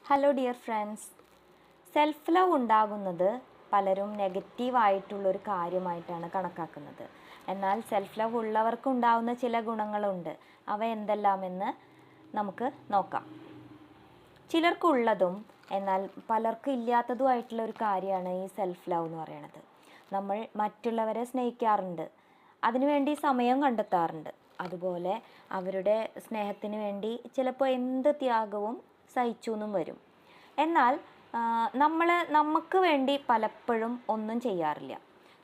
Hello dear friends, self love ഉണ്ടാകുന്നത് പലരും നെഗറ്റീവായിട്ടുള്ളൊരു കാര്യമായിട്ടാണ് കണക്കാക്കുന്നത്. എന്നാൽ സെൽഫ് ലവ് ഉള്ളവർക്കുണ്ടാകുന്ന ചില ഗുണങ്ങളുണ്ട്. അവ എന്തെല്ലാമെന്ന് നമുക്ക് നോക്കാം. ചിലർക്കുള്ളതും എന്നാൽ പലർക്കും ഇല്ലാത്തതുമായിട്ടുള്ള ഒരു കാര്യമാണ് ഈ സെൽഫ് ലവ് എന്ന് പറയുന്നത്. നമ്മൾ മറ്റുള്ളവരെ സ്നേഹിക്കാറുണ്ട്, അതിനുവേണ്ടി സമയം കണ്ടെത്താറുണ്ട്. അതുപോലെ അവരുടെ സ്നേഹത്തിന് വേണ്ടി ചിലപ്പോൾ എന്ത് ത്യാഗവും സഹിച്ചു എന്നും വരും. എന്നാൽ നമുക്ക് വേണ്ടി പലപ്പോഴും ഒന്നും ചെയ്യാറില്ല.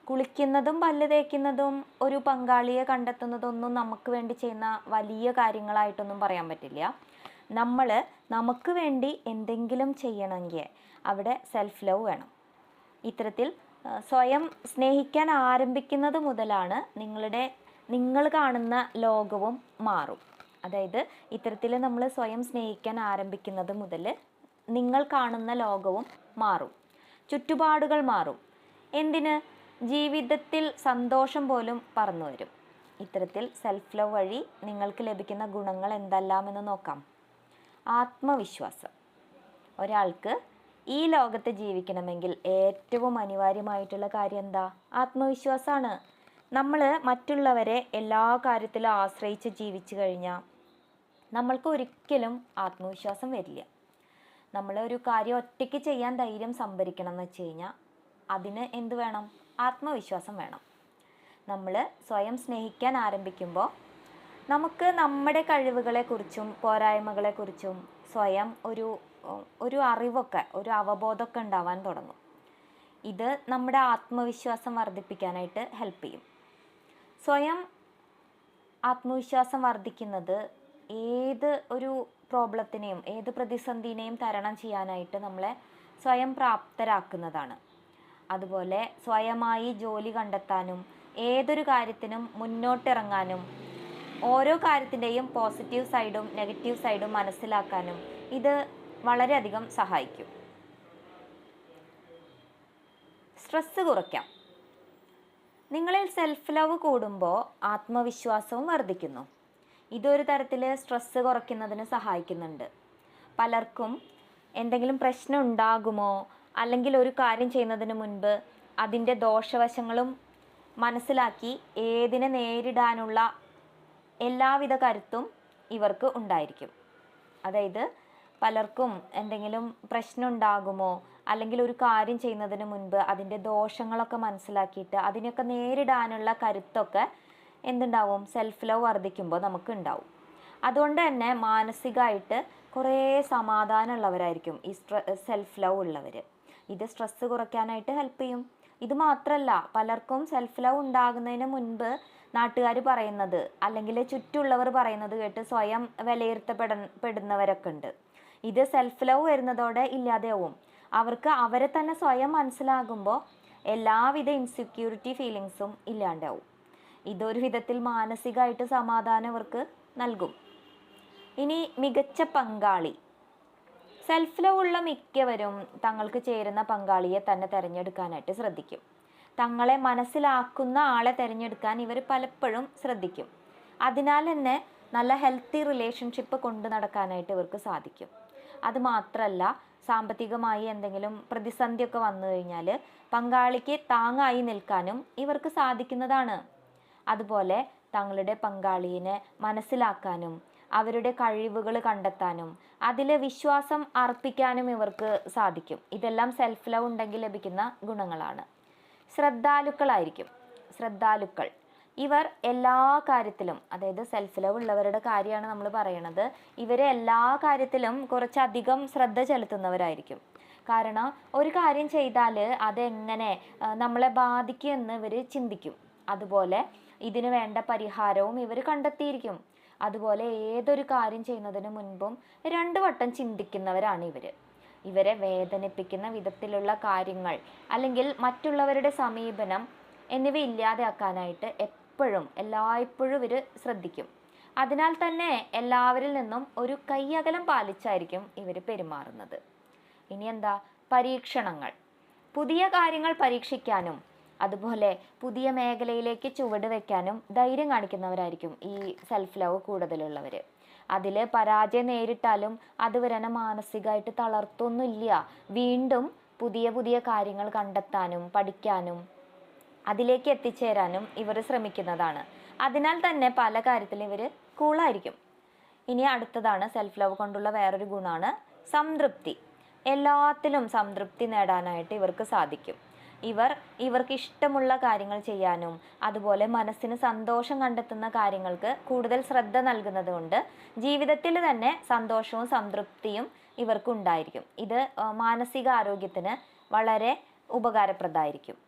കുളിക്കുന്നതും പല്ല് തേക്കുന്നതും ഒരു പങ്കാളിയെ കണ്ടെത്തുന്നതൊന്നും നമുക്ക് വേണ്ടി ചെയ്യുന്ന വലിയ കാര്യങ്ങളായിട്ടൊന്നും പറയാൻ പറ്റില്ല. നമുക്ക് വേണ്ടി എന്തെങ്കിലും ചെയ്യണമെങ്കിൽ അവിടെ സെൽഫ് ലവ് വേണം. ഇത്തരത്തിൽ സ്വയം സ്നേഹിക്കാൻ ആരംഭിക്കുന്നത് മുതലാണ് നിങ്ങൾ കാണുന്ന ലോകവും മാറും. അതായത് ഇത്തരത്തിൽ നമ്മൾ സ്വയം സ്നേഹിക്കാൻ ആരംഭിക്കുന്നത് മുതൽ നിങ്ങൾ കാണുന്ന ലോകവും മാറും, ചുറ്റുപാടുകൾ മാറും. എന്തിന്? ജീവിതത്തിൽ സന്തോഷം പോലും പറന്നു വരും. ഇത്തരത്തിൽ സെൽഫ് ലവ് വഴി നിങ്ങൾക്ക് ലഭിക്കുന്ന ഗുണങ്ങൾ എന്തെല്ലാമെന്ന് നോക്കാം. ആത്മവിശ്വാസം. ഒരാൾക്ക് ഈ ലോകത്ത് ജീവിക്കണമെങ്കിൽ ഏറ്റവും അനിവാര്യമായിട്ടുള്ള കാര്യം എന്താ? ആത്മവിശ്വാസമാണ്. നമ്മൾ മറ്റുള്ളവരെ എല്ലാ കാര്യത്തിലും ആശ്രയിച്ച് ജീവിച്ചു കഴിഞ്ഞാൽ നമ്മൾക്ക് ഒരിക്കലും ആത്മവിശ്വാസം വരില്ല. നമ്മൾ ഒരു കാര്യം ഒറ്റയ്ക്ക് ചെയ്യാൻ ധൈര്യം സംഭരിക്കണം എന്ന് വെച്ച് കഴിഞ്ഞാൽ അതിന് എന്ത് വേണം? ആത്മവിശ്വാസം വേണം. നമ്മൾ സ്വയം സ്നേഹിക്കാൻ ആരംഭിക്കുമ്പോൾ നമുക്ക് നമ്മുടെ കഴിവുകളെക്കുറിച്ചും പോരായ്മകളെക്കുറിച്ചും സ്വയം ഒരു അറിവൊക്കെ, ഒരു അവബോധമൊക്കെ ഉണ്ടാവാൻ തുടങ്ങും. ഇത് നമ്മുടെ ആത്മവിശ്വാസം വർദ്ധിപ്പിക്കാനായിട്ട് ഹെൽപ്പ് ചെയ്യും. സ്വയം ആത്മവിശ്വാസം വർദ്ധിക്കുന്നത് ഏത് ഒരു പ്രോബ്ലത്തിനെയും ഏത് പ്രതിസന്ധിനെയും തരണം ചെയ്യാനായിട്ട് നമ്മളെ സ്വയം പ്രാപ്തരാക്കുന്നതാണ്. അതുപോലെ സ്വയമായി ജോലി കണ്ടെത്താനും ഏതൊരു കാര്യത്തിനും മുന്നോട്ടിറങ്ങാനും ഓരോ കാര്യത്തിൻ്റെയും പോസിറ്റീവ് സൈഡും നെഗറ്റീവ് സൈഡും മനസ്സിലാക്കാനും ഇത് വളരെയധികം സഹായിക്കും. സ്ട്രെസ്സ് കുറയ്ക്കാം. നിങ്ങളിൽ സെൽഫ് ലവ് കൂടുമ്പോൾ ആത്മവിശ്വാസവും വർദ്ധിക്കുന്നു. ഇതൊരു തരത്തിൽ സ്ട്രെസ്സ് കുറയ്ക്കുന്നതിന് സഹായിക്കുന്നുണ്ട്. പലർക്കും എന്തെങ്കിലും പ്രശ്നം ഉണ്ടാകുമോ, അല്ലെങ്കിൽ ഒരു കാര്യം ചെയ്യുന്നതിന് മുൻപ് അതിൻ്റെ ദോഷവശങ്ങളും മനസ്സിലാക്കി ഏതിനെ നേരിടാനുള്ള എല്ലാവിധ കരുത്തും ഇവർക്ക് ഉണ്ടായിരിക്കും. അതായത് പലർക്കും എന്തെങ്കിലും പ്രശ്നം ഉണ്ടാകുമോ, അല്ലെങ്കിൽ ഒരു കാര്യം ചെയ്യുന്നതിന് മുൻപ് അതിൻ്റെ ദോഷങ്ങളൊക്കെ മനസ്സിലാക്കിയിട്ട് അതിനൊക്കെ നേരിടാനുള്ള കരുത്തൊക്കെ എന്തുണ്ടാവും? സെൽഫ് ലവ് വർദ്ധിക്കുമ്പോൾ നമുക്ക് ഉണ്ടാവും. അതുകൊണ്ട് തന്നെ മാനസികമായിട്ട് കുറേ സമാധാനമുള്ളവരായിരിക്കും ഈ സെൽഫ് ലവ് ഉള്ളവർ. ഇത് സ്ട്രെസ്സ് കുറയ്ക്കാനായിട്ട് ഹെൽപ്പ് ചെയ്യും. ഇത് മാത്രമല്ല, പലർക്കും സെൽഫ് ലവ് ഉണ്ടാകുന്നതിന് മുൻപ് നാട്ടുകാർ പറയുന്നത് അല്ലെങ്കിൽ ചുറ്റുള്ളവർ പറയുന്നത് കേട്ട് സ്വയം വിലയിരുത്തപ്പെടുന്നവരൊക്കെ ഉണ്ട്. ഇത് സെൽഫ് ലവ് വരുന്നതോടെ ഇല്ലാതെയാവും. അവർക്ക് അവരെ തന്നെ സ്വയം മനസ്സിലാകുമ്പോൾ എല്ലാവിധ ഇൻസെക്യൂരിറ്റി ഫീലിങ്സും ഇല്ലാണ്ടാവും. ഇതൊരു വിധത്തിൽ മാനസികമായിട്ട് സമാധാനം അവർക്ക് നൽകും. ഇനി മികച്ച പങ്കാളി. സെൽഫ് ലവ് ഉള്ള മിക്കവരും തങ്ങൾക്ക് ചേരുന്ന പങ്കാളിയെ തന്നെ തിരഞ്ഞെടുക്കാനായിട്ട് ശ്രദ്ധിക്കും. തങ്ങളെ മനസ്സിലാക്കുന്ന ആളെ തിരഞ്ഞെടുക്കാൻ ഇവർ പലപ്പോഴും ശ്രദ്ധിക്കും. അതിനാൽ തന്നെ നല്ല ഹെൽത്തി റിലേഷൻഷിപ്പ് കൊണ്ടു നടക്കാനായിട്ട് ഇവർക്ക് സാധിക്കും. അതുമാത്രമല്ല, സാമ്പത്തികമായി എന്തെങ്കിലും പ്രതിസന്ധിയൊക്കെ വന്നു കഴിഞ്ഞാൽ പങ്കാളിക്ക് താങ്ങായി നിൽക്കാനും ഇവർക്ക് സാധിക്കുന്നതാണ്. അതുപോലെ തങ്ങളുടെ പങ്കാളിയെ മനസ്സിലാക്കാനും അവരുടെ കഴിവുകൾ കണ്ടെത്താനും അതിൽ വിശ്വാസം അർപ്പിക്കാനും ഇവർക്ക് സാധിക്കും. ഇതെല്ലാം സെൽഫ് ലവ് ഉണ്ടെങ്കിൽ ലഭിക്കുന്ന ഗുണങ്ങളാണ്. ശ്രദ്ധാലുക്കൾ ഇവർ എല്ലാ കാര്യത്തിലും, അതായത് സെൽഫ് ലവ് ഉള്ളവരുടെ കാര്യമാണ് നമ്മൾ പറയണത്, ഇവരെ എല്ലാ കാര്യത്തിലും കുറച്ചധികം ശ്രദ്ധ ചെലുത്തുന്നവരായിരിക്കും. കാരണം ഒരു കാര്യം ചെയ്താൽ അതെങ്ങനെ നമ്മളെ ബാധിക്കുമെന്ന് ഇവർ ചിന്തിക്കും. അതുപോലെ ഇതിനു വേണ്ട പരിഹാരവും ഇവർ കണ്ടെത്തിയിരിക്കും. അതുപോലെ ഏതൊരു കാര്യം ചെയ്യുന്നതിന് മുൻപും 2 വട്ടം ചിന്തിക്കുന്നവരാണ് ഇവർ. ഇവരെ വേദനിപ്പിക്കുന്ന വിധത്തിലുള്ള കാര്യങ്ങൾ അല്ലെങ്കിൽ മറ്റുള്ളവരുടെ സമീപനം എന്നിവ ഇല്ലാതെയാക്കാനായിട്ട് എല്ലായ്പ്പോഴും ഇവർ ശ്രദ്ധിക്കും. അതിനാൽ തന്നെ എല്ലാവരിൽ നിന്നും ഒരു കൈയകലം പാലിച്ചായിരിക്കും ഇവർ പെരുമാറുന്നത്. ഇനി എന്താ? പരീക്ഷണങ്ങൾ. പുതിയ കാര്യങ്ങൾ പരീക്ഷിക്കാനും അതുപോലെ പുതിയ മേഖലയിലേക്ക് ചുവട് വെക്കാനും ധൈര്യം കാണിക്കുന്നവരായിരിക്കും ഈ സെൽഫ് ലവ് കൂടുതലുള്ളവർ. അതിൽ പരാജയം നേരിട്ടാലും അതുവരെ തന്നെ മാനസികമായിട്ട് തളർത്തൊന്നുമില്ല. വീണ്ടും പുതിയ പുതിയ കാര്യങ്ങൾ കണ്ടെത്താനും പഠിക്കാനും അതിലേക്ക് എത്തിച്ചേരാനും ഇവർ ശ്രമിക്കുന്നതാണ്. അതിനാൽ തന്നെ പല കാര്യത്തിലും ഇവർ കൂളായിരിക്കും. ഇനി അടുത്തതാണ് സെൽഫ് ലവ് കൊണ്ടുള്ള വേറൊരു ഗുണമാണ് സംതൃപ്തി. എല്ലാത്തിലും സംതൃപ്തി നേടാനായിട്ട് ഇവർക്ക് സാധിക്കും. ഇവർക്ക് ഇഷ്ടമുള്ള കാര്യങ്ങൾ ചെയ്യാനും അതുപോലെ മനസ്സിന് സന്തോഷം കണ്ടെത്തുന്ന കാര്യങ്ങൾക്ക് കൂടുതൽ ശ്രദ്ധ നൽകുന്നത് കൊണ്ട് ജീവിതത്തിൽ തന്നെ സന്തോഷവും സംതൃപ്തിയും ഇവർക്കുണ്ടായിരിക്കും. ഇത് മാനസിക ആരോഗ്യത്തിന് വളരെ ഉപകാരപ്രദമായിരിക്കും.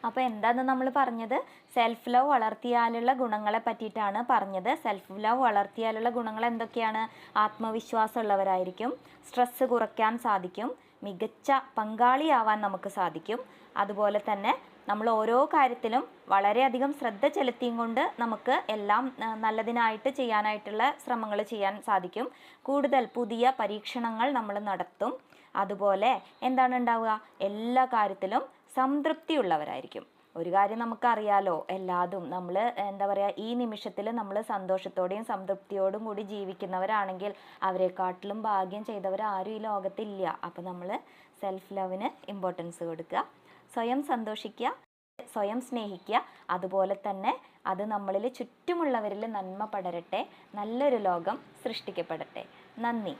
അപ്പോൾ എന്താന്ന് നമ്മൾ പറഞ്ഞത്, സെൽഫ് ലവ് വളർത്തിയാലുള്ള ഗുണങ്ങളെ പറ്റിയിട്ടാണ് പറഞ്ഞത്. സെൽഫ് ലവ് വളർത്തിയാലുള്ള ഗുണങ്ങൾ എന്തൊക്കെയാണ്? ആത്മവിശ്വാസം ഉള്ളവരായിരിക്കും, സ്ട്രെസ്സ് കുറയ്ക്കാൻ സാധിക്കും, മികച്ച പങ്കാളിയാവാൻ നമുക്ക് സാധിക്കും. അതുപോലെ തന്നെ നമ്മൾ ഓരോ കാര്യത്തിലും വളരെയധികം ശ്രദ്ധ ചെലുത്തിയും കൊണ്ട് നമുക്ക് എല്ലാം നല്ലതിനായിട്ട് ചെയ്യാനായിട്ടുള്ള ശ്രമങ്ങൾ ചെയ്യാൻ സാധിക്കും. കൂടുതൽ പുതിയ പരീക്ഷണങ്ങൾ നമ്മൾ നടത്തും. അതുപോലെ എന്താണ് ഉണ്ടാവുക? എല്ലാ കാര്യത്തിലും സംതൃപ്തിയുള്ളവരായിരിക്കും. ഒരു കാര്യം നമുക്കറിയാലോ, എല്ലാതും നമ്മൾ എന്താ പറയുക, ഈ നിമിഷത്തിൽ നമ്മൾ സന്തോഷത്തോടെയും സംതൃപ്തിയോടും കൂടി ജീവിക്കുന്നവരാണെങ്കിൽ അവരെക്കാട്ടിലും ഭാഗ്യം ചെയ്തവരാരും ഈ ലോകത്തില്ല. അപ്പോൾ നമ്മൾ സെൽഫ് ലവിന് ഇമ്പോർട്ടൻസ് കൊടുക്കുക, സ്വയം സന്തോഷിക്കുക, സ്വയം സ്നേഹിക്കുക. അതുപോലെ തന്നെ അത് നമ്മളിൽ ചുറ്റുമുള്ളവരിൽ നന്മ പടരട്ടെ, നല്ലൊരു ലോകം സൃഷ്ടിക്കപ്പെടട്ടെ. നന്ദി.